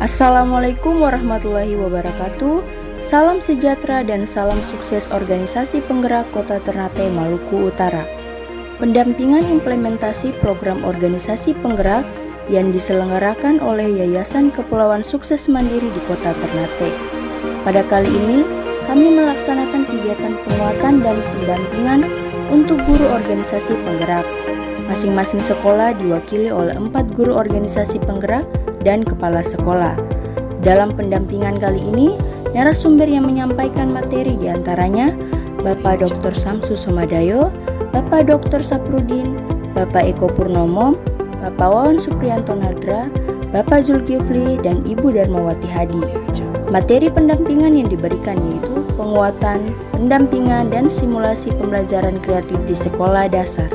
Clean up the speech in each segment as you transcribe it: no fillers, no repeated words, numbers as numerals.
Assalamualaikum warahmatullahi wabarakatuh. Salam sejahtera dan salam sukses organisasi penggerak Kota Ternate, Maluku Utara. Pendampingan implementasi program organisasi penggerak yang diselenggarakan oleh Yayasan Kepulauan Sukses Mandiri di Kota Ternate. Pada kali ini, kami melaksanakan kegiatan penguatan dan pendampingan untuk guru organisasi penggerak. Masing-masing sekolah diwakili oleh 4 guru organisasi penggerak dan kepala sekolah. Dalam pendampingan kali ini, narasumber yang menyampaikan materi diantaranya Bapak Dr. Samsu Somadayo, Bapak Dr. Saprudin, Bapak Eko Purnomo, Bapak Wawan Supriyanto Nadra, Bapak Zulkifli, dan Ibu Darmawati Hadi. Materi pendampingan yang diberikan yaitu penguatan, pendampingan, dan simulasi pembelajaran kreatif di sekolah dasar.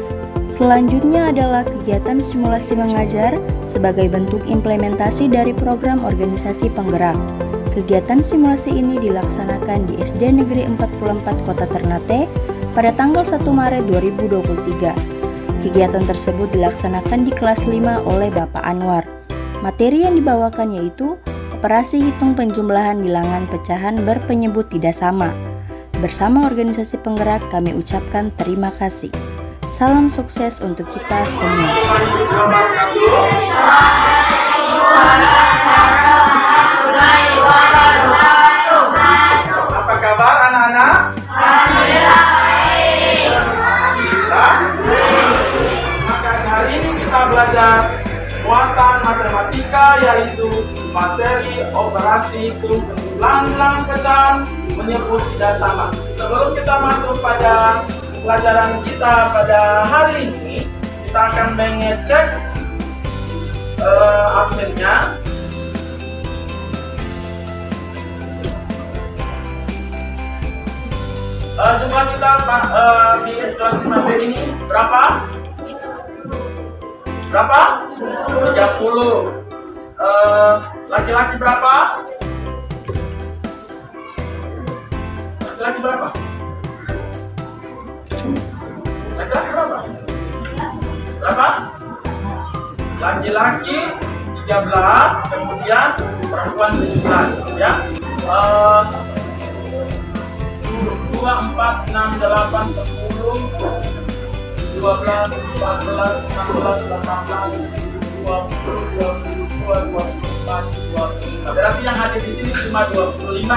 Selanjutnya adalah kegiatan simulasi mengajar sebagai bentuk implementasi dari program organisasi penggerak. Kegiatan simulasi ini dilaksanakan di SD Negeri 44 Kota Ternate pada tanggal 1 Maret 2023. Kegiatan tersebut dilaksanakan di kelas 5 oleh Bapak Anwar. Materi yang dibawakan yaitu operasi hitung penjumlahan bilangan pecahan berpenyebut tidak sama. Bersama organisasi penggerak kami ucapkan terima kasih. Salam sukses untuk kita semua. Apa kabar anak-anak? Maka hari ini kita belajar muatan matematika, yaitu materi operasi hitung penjumlahan bilangan pecahan menyebut tidak sama. Sebelum kita masuk pada pelajaran kita pada hari ini, kita akan mengecek absennya. Jumlah kita di kelas 5B ini berapa? Berapa? 30. Laki-laki berapa? Laki-laki berapa? Laki-laki berapa? Berapa? Laki-laki 13, kemudian perempuan 17, ya. 2, 4, 6, 8, 10, 12, 14, 16, 18, 20, 22, 24, 25. Berarti yang hadir di sini cuma 25.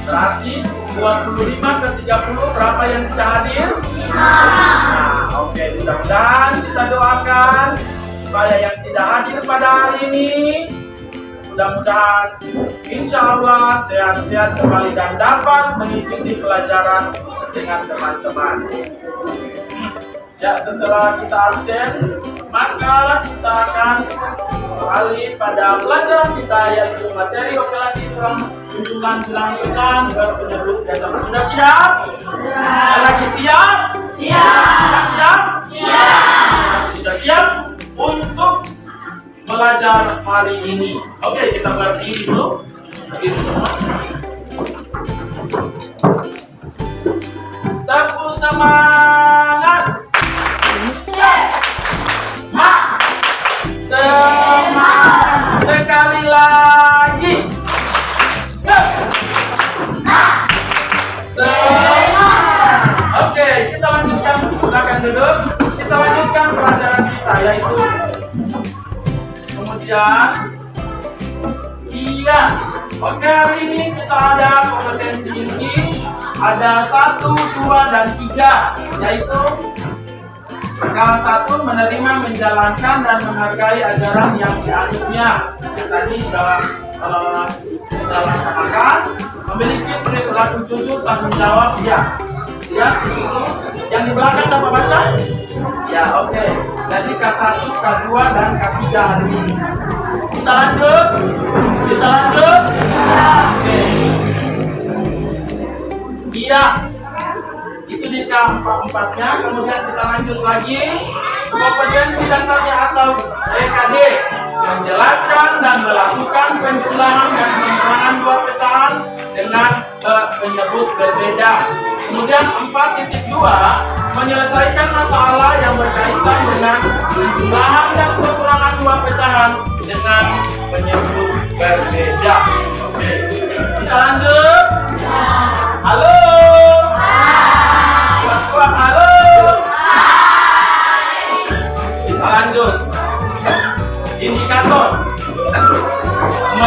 Berarti 25 ke 30 berapa yang tidak hadir? Nah, oke, mudah-mudahan kita doakan supaya yang tidak hadir pada hari ini mudah-mudahan insya Allah sehat-sehat kembali dan dapat mengikuti pelajaran dengan teman-teman. Ya, setelah kita absen, maka kita akan beralih pada pelajaran kita, yaitu materi operasi penjumlahan bilangan pecahan berpenyebut tidak sama. Sudah siap? Lagi siap? Sudah siap? Sudah siap untuk belajar hari ini. Oke, kita berdiri dulu. Berdiri semua. Tepuk semangat. Semangat. Sekali lagi. Semangat. Oke, kita lanjutkan. Silakan duduk. Kita lanjutkan pelajaran kita, yaitu kemudian iya. Oke, hari ini kita ada kompetensi ini. Ada 1, 2, dan 3, yaitu perkara 1, menerima, menjalankan, dan menghargai ajaran yang dianutnya. Tadi sudah laksanakan. Memiliki perilaku jujur, tanggung jawab, ya. Ya, di situ. Yang di belakang dapat baca? Ya, oke. Jadi K1, K2, dan K3 hari ini. Bisa lanjut? Bisa lanjut? Oke. Iya. Itu di K4-nya. Kemudian kita lanjut lagi. Kompetensi dasarnya atau EKD. Menjelaskan dan melakukan penjumlahan dan pengurangan dua pecahan dengan penyebut berbeda. Kemudian 4.2, menyelesaikan masalah yang berkaitan dengan penjumlahan dan pengurangan dua pecahan dengan penyebut berbeda.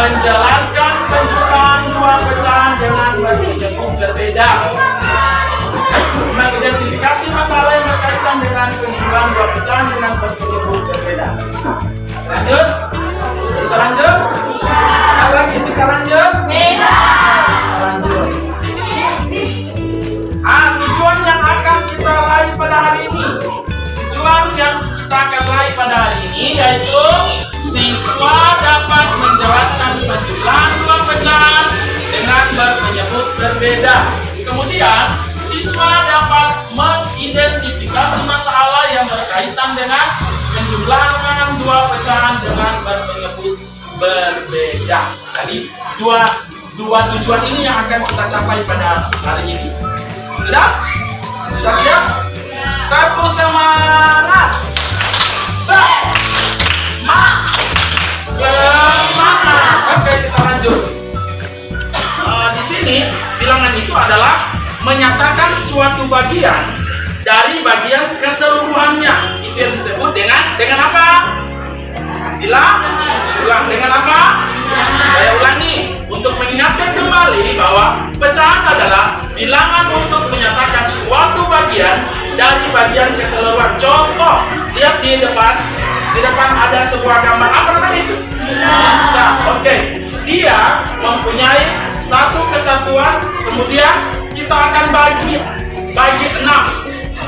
menjelaskan penjumlahan dua pecahan dengan berpenyebut berbeda. Mengidentifikasi masalah yang berkaitan dengan penjumlahan dua pecahan dengan berpenyebut berbeda. Selanjut, bisa lanjut? Sekali lagi, bisa lanjut? Bisa. Lanjut. Tujuan yang akan kita raih pada hari ini. Tujuan yang kita akan raih pada hari ini yaitu siswa dapat menjelaskan penjumlahan dua pecahan dengan berpenyebut berbeda. Kemudian, siswa dapat mengidentifikasi masalah yang berkaitan dengan penjumlahan dua pecahan dengan berpenyebut berbeda. Jadi, dua tujuan ini yang akan kita capai pada hari ini. Sudah? Sudah siap? Tepuk semangat! Semangat! Oke, kita lanjut. Di sini bilangan itu adalah menyatakan suatu bagian dari bagian keseluruhannya. Itu yang disebut dengan apa? Ulang dengan apa? Saya ulangi untuk mengingatkan kembali bahwa pecahan adalah bilangan untuk menyatakan suatu bagian dari bagian keseluruhan. Contoh, lihat di depan ada sebuah gambar. Apa namanya itu? Pizza. Oke. Dia mempunyai satu kesatuan, kemudian kita akan bagi 6.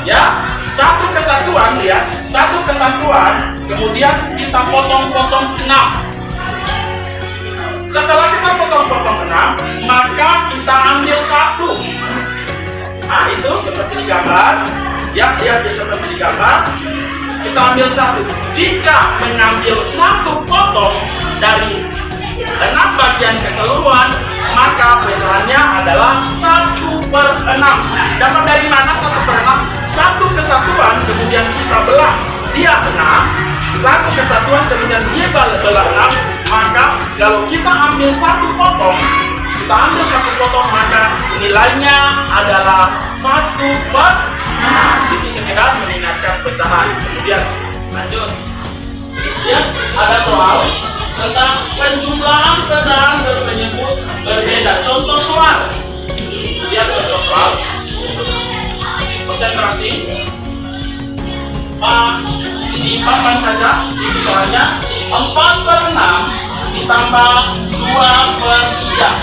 Ya, satu kesatuan, lihat, satu kesatuan, kemudian kita potong-potong 6. Setelah kita potong-potong 6, maka kita ambil 1. Nah, itu seperti di gambar. Ya, seperti di gambar. Kita ambil 1. Jika mengambil 1 potong dari 6 bagian keseluruhan, maka pecahannya adalah 1/6. Dapat dari mana 1/6? Satu kesatuan, kemudian kita belah. Dia 6. Satu kesatuan, kemudian dia belah 6. Maka kalau kita ambil 1 potong, maka nilainya adalah 1/6. Itu sekedar mengingatkan pecahan. Kemudian lanjut. Ya, ada soal tentang penjumlahan pecahan berpenyebut berbeda. Contoh soal. Lihat contoh soal. Konsentrasi. Di papan saja, itu soalnya 4/6 ditambah 2/3.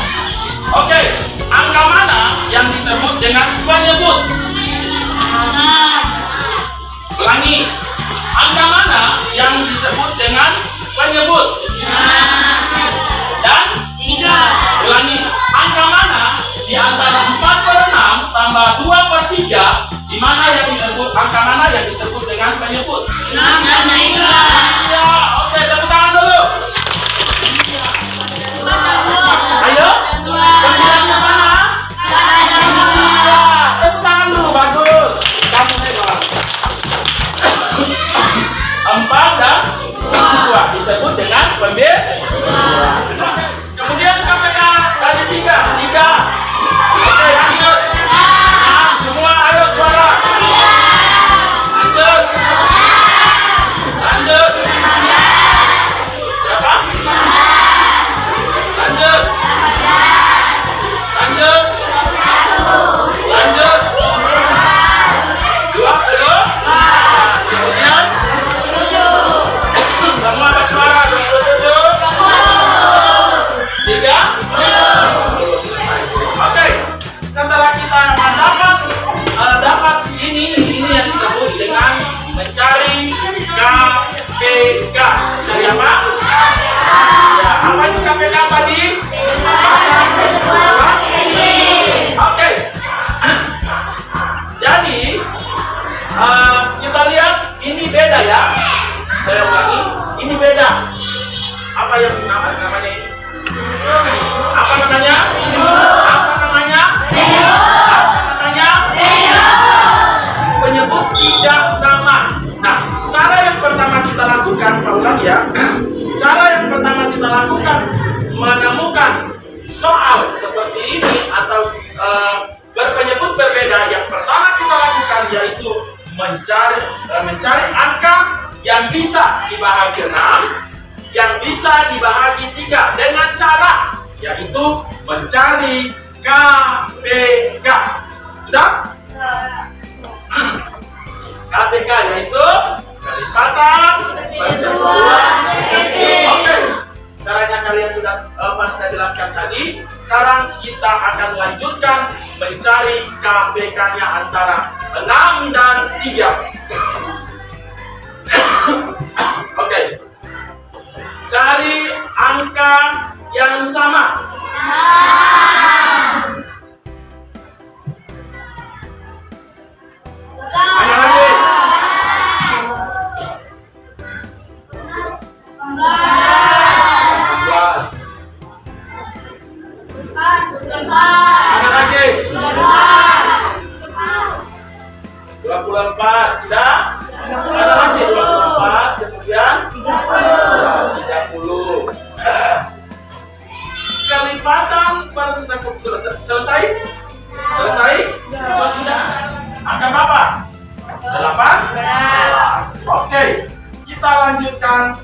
Oke, angka mana yang disebut dengan penyebut? Ulangi. Angka mana yang disebut dengan penyebut? Dan 3. Ulangi. Angka mana di antara 4/6 tambah 2/3, di mana yang disebut, angka mana yang disebut dengan penyebut? 6/3. Ya, oke, tepuk tangan dulu. Ayo, pembilangnya mana? Ya, tepuk tangan dulu, bagus. Kamu hebat. 4 dan 2 disebut dengan pembilang. Kemudian KPK dari 3. Oke, lanjut. Semua ayo suara. Lanjut. Berapa? Lanjut. 20. Kemudian semua bersuara. 27. 3. Selesai. Oke. Setelah kita dapat ini yang disebut dengan mencari KPK. Mencari apa? Ya, apa itu KPK tadi? Oke. Jadi kita lihat ini beda ya. Saya ulangi, ini beda. Apa yang namanya ini? Apa namanya? Penyebut tidak sama. Nah, cara yang pertama kita lakukan, Pak ulang ya. Cara yang pertama kita lakukan menemukan soal seperti ini atau berpenyebut berbeda. Yang pertama kita lakukan yaitu mencari angka yang bisa dibahagi 6, yang bisa dibahagi 3 dengan cara yaitu mencari KPK. Sudah? KPK yaitu kelipatan persatuan kecil. Oke. Caranya kalian sudah jelaskan tadi. Sekarang kita akan lanjutkan mencari KPK-nya antara 6 dan 3. Oke. Cari angka yang sama. Hanya lagi. 16. Mana lagi? 24. Sudah? Ada lagi 24. Kemudian 30. Kelipatan persekutuan selesai? Selesai? Sudah. Angka berapa? 18. Oke. Kita lanjutkan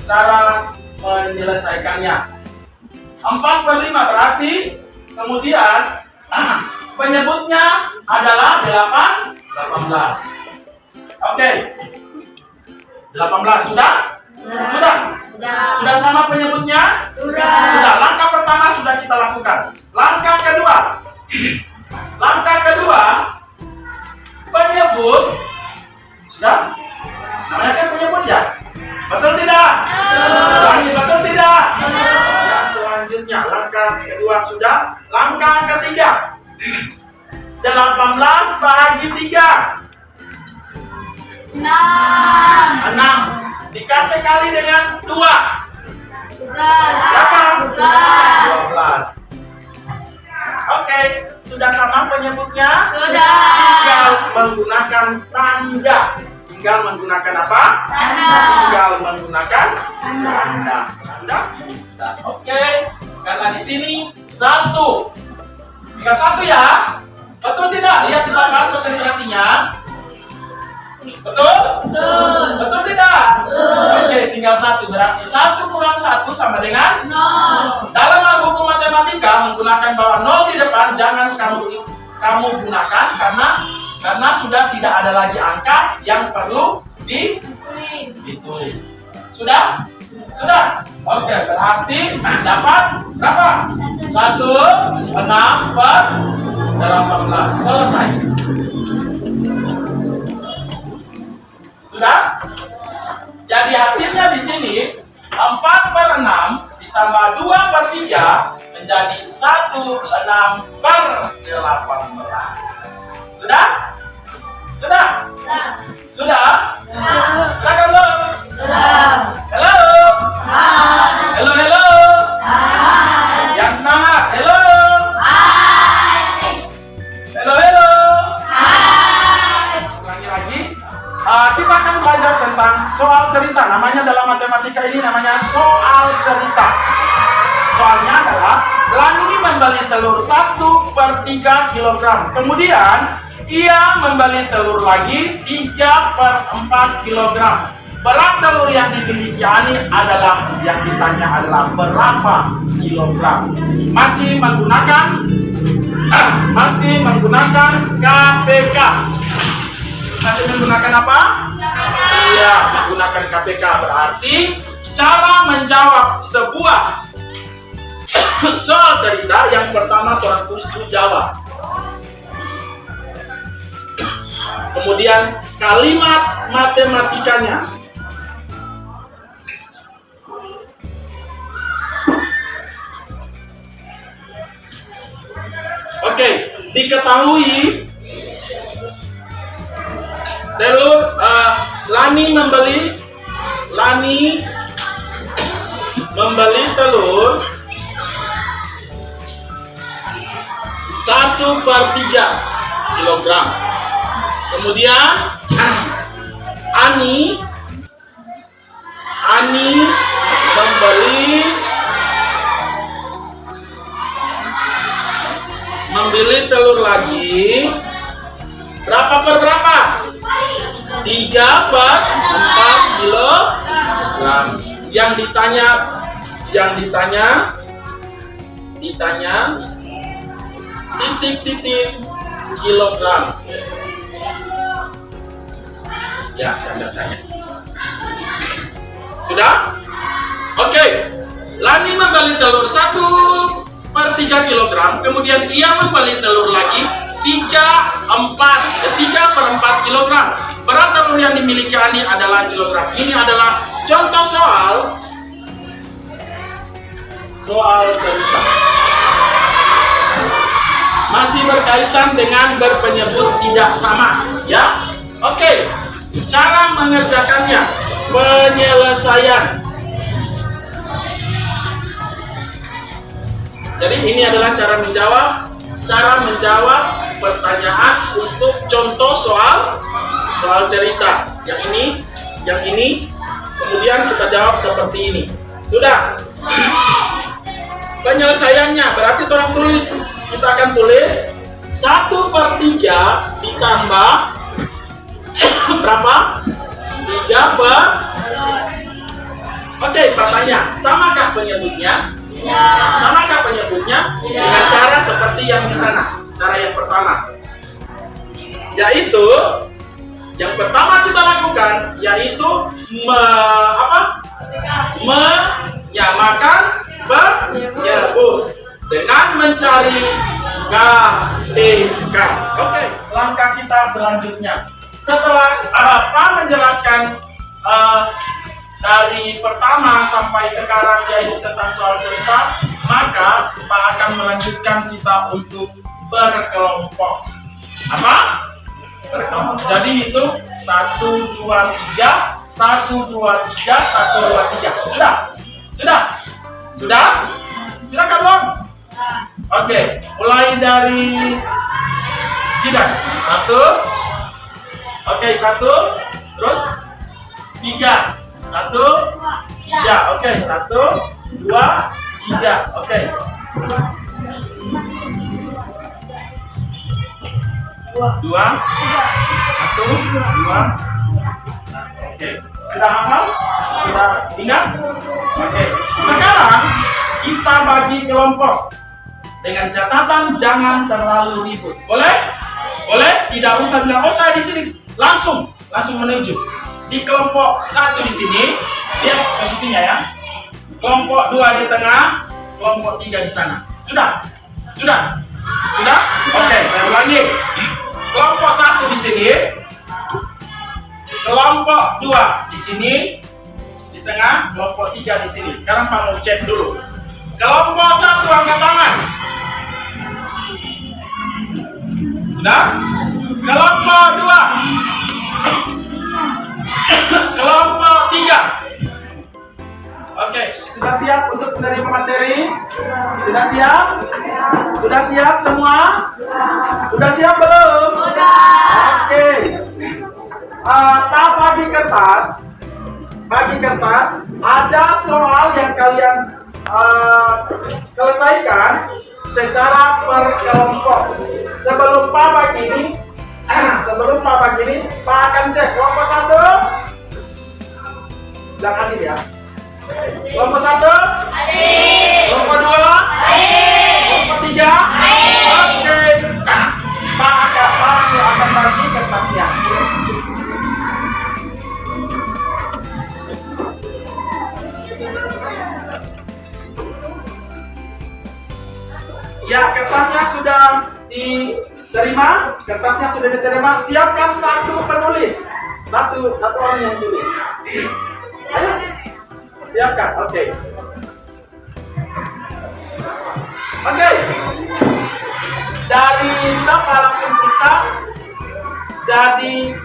cara menyelesaikannya. 4/5 berarti kemudian penyebutnya adalah 18. Oke. 18 sudah? Sudah? Sudah sama penyebutnya? Sudah. Langkah pertama sudah kita lakukan. Langkah kedua. Langkah kedua, penyebut. Sudah? Namanya kan penyebut ya? Betul tidak? Ulangi, betul tidak? Yang selanjutnya, langkah kedua sudah. Langkah ketiga. 18 bahagi 3. 6. Dikasih kali dengan 2. Berapa? 12. Oke, sudah sama penyebutnya? Sudah. Tinggal menggunakan tanda. Tinggal menggunakan apa? Tanda. Tinggal menggunakan tanda. Tanda ini sudah. Oke, karena di sini 1. Tinggal 1 ya. Betul tidak? Lihat di belakang konsentrasinya. Betul? Betul. Betul tidak? Betul. Oke, tinggal 1. Berarti 1 kurang 1 sama dengan 0. Dalam hukum matematika menggunakan bahwa 0 di depan jangan kamu gunakan karena sudah tidak ada lagi angka yang perlu ditulis. Sudah? Sudah? Oke, berarti dapat berapa? 1, 6 per 18. Selesai. Sudah? Jadi hasilnya di sini 4/6 ditambah 2/3 menjadi 16 per 18. Sudah? Sudah? Sudah? Sudah belum? Halo? Halo, halo? Yang semangat, halo? Halo, halo? Ulangi lagi. Kita akan belajar tentang soal cerita. Namanya dalam matematika ini namanya soal cerita. Soalnya adalah Lani membeli telur 1/3 kilogram. Kemudian ia membeli telur lagi 3/4 kilogram. Berat telur yang dimiliki Ani adalah yang ditanya adalah berapa kilogram. Masih menggunakan KPK. Masih menggunakan apa? Iya, menggunakan KPK. Berarti cara menjawab sebuah soal cerita yang pertama orang tulis dulu jawab. Kemudian kalimat matematikanya. Oke, diketahui telur Lani membeli telur 1/3 kilogram. Kemudian Ani membeli telur lagi berapa per berapa? 3/4 kilogram. Yang ditanya ditanya titik-titik kilogram. Ya, tanda tanya. Sudah? Oke. Lani membeli telur 1/3 kilogram, kemudian ia membeli telur lagi 3/4 kilogram. Berat telur yang dimiliki Ani adalah kilogram. Ini adalah contoh soal cerita. Masih berkaitan dengan berpenyebut tidak sama, ya. Oke. Cara mengerjakannya, penyelesaian. Jadi ini adalah cara menjawab pertanyaan untuk contoh soal cerita. Yang ini, kemudian kita jawab seperti ini. Sudah. Penyelesaiannya berarti orang tulis. Kita akan tulis 1/3 ditambah berapa? 3 per. Oke, pertanyaan, samakah penyebutnya? Samakah penyebutnya? Dengan cara seperti yang di sana. Cara yang pertama, yaitu yang pertama kita lakukan yaitu menyamakan penyebut dengan mencari KTK. Oke, langkah kita selanjutnya. Setelah Pak menjelaskan dari pertama sampai sekarang yaitu tentang soal cerita, maka Pak akan melanjutkan kita untuk berkelompok. Apa? Berkelompok. Jadi itu 1, 2, 3, 1, 2, 3, 1, 2, 3. Sudah kan Bang? Oke, mulai dari Jidan. 1. Oke, 1. Terus 3. 1, 3. Oke, 1, 2, 3. Oke. 2, 1, 2. Oke. Sudah hafal? Sudah ingat? Oke. Sekarang kita bagi kelompok dengan catatan jangan terlalu ribut. Boleh? Boleh? Tidak usah bilang, oh saya di sini. Langsung menuju. Di kelompok 1 di sini, lihat posisinya ya. Kelompok 2 di tengah, kelompok 3 di sana. Sudah? Oke, saya ulangi. Kelompok 1 di sini, kelompok 2 di sini, di tengah, kelompok 3 di sini. Sekarang Pak mau cek dulu. Kelompok 1 angkat tangan. Sudah? Kelompok 2. Kelompok 3. Oke, sudah siap untuk menerima materi? Sudah siap? Sudah siap semua? Sudah siap belum? Oke. Bagi kertas, ada soal yang kalian selesaikan secara per kelompok. Sebelum Pak bagi ini, Pak akan cek kelompok 1. Bilang hadir ya. Kelompok 1? Hadir. Kelompok 2? Hadir. Kelompok 3? Hadir. Oke. Pak akan bagi kertasnya. Ya, kertasnya sudah diterima. Siapkan satu penulis. Satu orang yang tulis. Ayo. Siapkan. Oke. Dari siapa langsung periksa. Jadi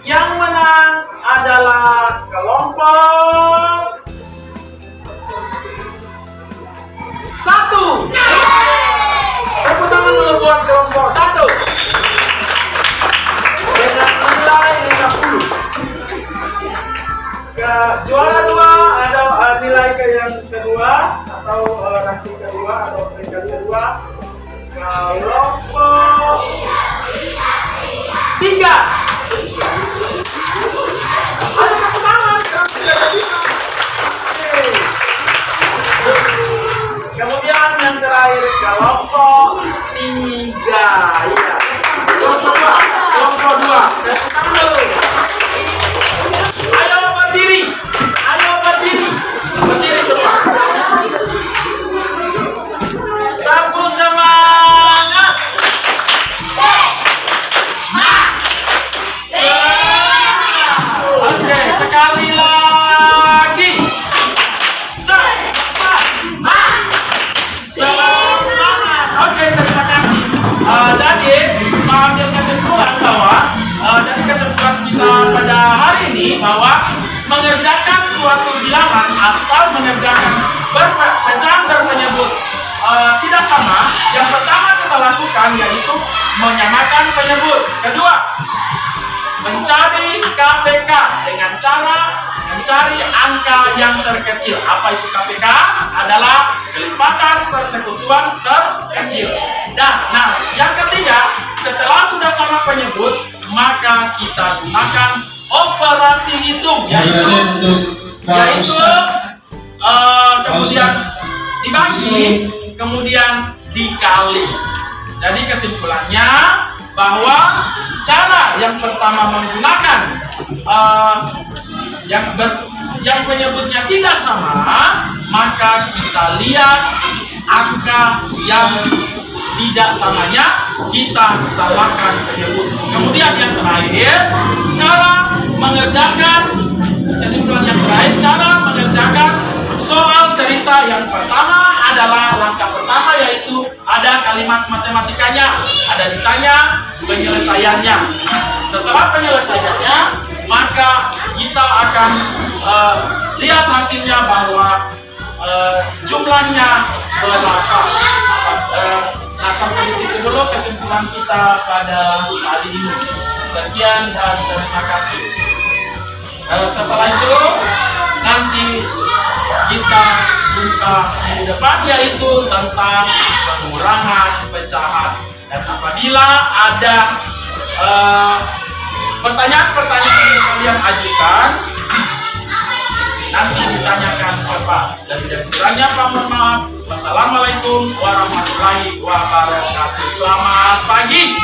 yang menang adalah kelompok 1. Tepuk tangan dulu buat kelompok 1 dengan nilai 50. Juara 2 ada nilai yang kedua atau ranking kedua atau peringkat kedua kelompok 3. Ayo tepuk tangan. Kemudian yang terakhir Ya. Kelompok dua. Tepuk tangan dulu. Ayo berdiri. Berdiri semua. Tepuk semangat. Oke, sekali lagi. Semangat. Oke, terima kasih. Jadi, mengambil kesimpulan bahwa dari kesimpulan kita pada hari ini bahwa mengerjakan suatu bilangan atau mengerjakan pecahan berpenyebut tidak sama. Yang pertama kita lakukan yaitu menyamakan penyebut. Kedua, mencari KPK dengan cara mencari angka yang terkecil. Apa itu KPK? Adalah kelipatan persekutuan terkecil. Dan yang ketiga, setelah sudah sama penyebut, maka kita gunakan operasi hitung, yaitu kemudian dibagi, kemudian dikali. Jadi kesimpulannya bahwa cara yang pertama menggunakan yang penyebutnya tidak sama, maka kita lihat angka yang tidak samanya, kita samakan penyebut. Kemudian yang terakhir, kesimpulan yang terakhir, cara mengerjakan soal cerita yang pertama adalah langkah pertama, yaitu ada kalimat matematikanya, ada ditanya penyelesaiannya. Setelah penyelesaiannya, maka kita akan lihat hasilnya bahwa jumlahnya berapa. Sampai di situ dulu kesimpulan kita pada hari ini. Sekian dan terima kasih. Setelah itu nanti kita jumpa minggu depan, yaitu tentang pengurangan pecahan. Dan apabila ada pertanyaan-pertanyaan yang kalian ajukan, nanti ditanyakan Bapak. Dan kurangnya mohon maaf. Wassalamualaikum warahmatullahi wabarakatuh. Selamat pagi.